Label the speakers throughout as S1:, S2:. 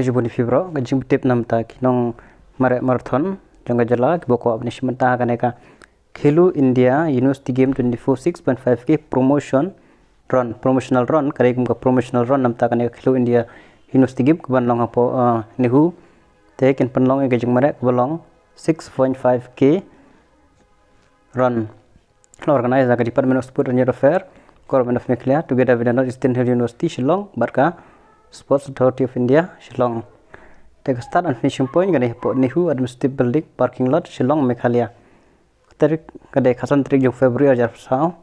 S1: Kule jubuni fibro gajing tip nam ta kinong marathon jangga jala boko apni shimanta kaneka Khelo India University Game 24 6.5 ke promotional run kare kum ka promotional run nam ta kaneka Khelo India University Game kuban long apo nehu te ken panlong gajing mare kubalong 6.5 k run organized by the Department of Sport and Youth Affairs, Government of Meghalaya, together with another Eastern Hill University, Shillong, Barka, Sports Authority of India, Shillong. Take a start and finishing point, gane po Nehu Administrative Building, Parking Lot, Shillong, Meghalaya. Tarik kade khasan tarik jong February ajar sao,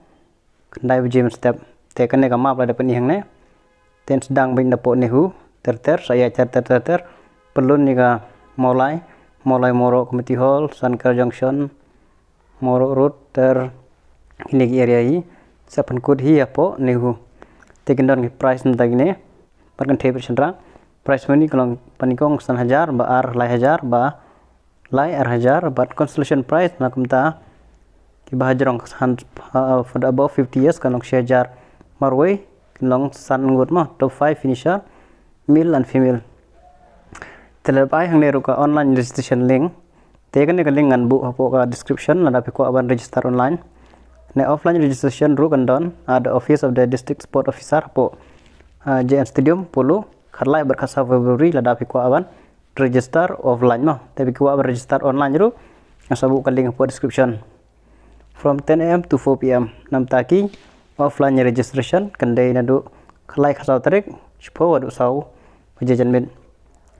S1: kandai James step. Take a nega map la dapat nihang ne. Ten sedang bing dapo Nehu, ter saya ter perlu niga Molai Moro Committee Hall, Sankar Junction, Moro Road ter ini area hi sapan code hi apo Nehu taken down price nta gine parkan table chandra price money kalong panikong 1000 ba ar lai 1000 ba lai ar 1000 but constellation price na kumta ki bahajrong for the above 50 years kalong 1000 marway kalong san ngut ma top 5 finisher male and female terlepai hang neru ka online registration link taken ka link an bu apo ka description ada ko aban register online. Ne offline registration ru kandon ada office of the district sport officer po JN Stadium Polo kharlai berkasa February lada ko aban register offline ma tapi ko aban register online ru asabu ka link po description from 10 am to 4 pm nam taki offline registration kandai nadu kharlai khasau tarik spo wadu sau pajajan min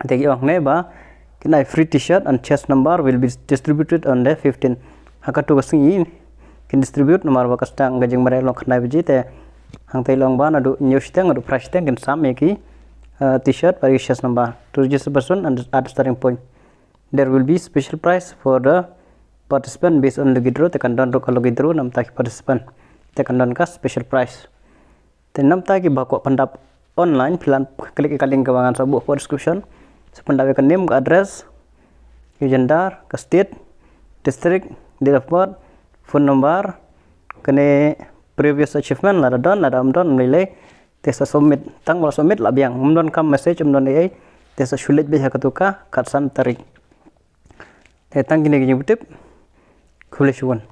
S1: tegi ong ne ba kinai free t-shirt and chest number will be distributed on the 15 hakatu kasingi kin distribute nomor bakas tang gajing mare long khnai biji te hang tai long ban adu news tang adu price tang kin sam ki t-shirt by chest number to register person and at starting point there will be special price for the participant based on lugi draw te kan don ro kalau draw nam ta ki participant te kan don ka special price te nam ta ki bako pandap online filan klik ka link kawangan sabu for description sependawe ka name ka address ka gender ka state district date of birth phone number kene previous achievement la don nilai tesa submit tang wala submit la biang mdon kam message mdon ai tesa shulit be hakatuka katsan tarik te tang gine gine butip khule shuwan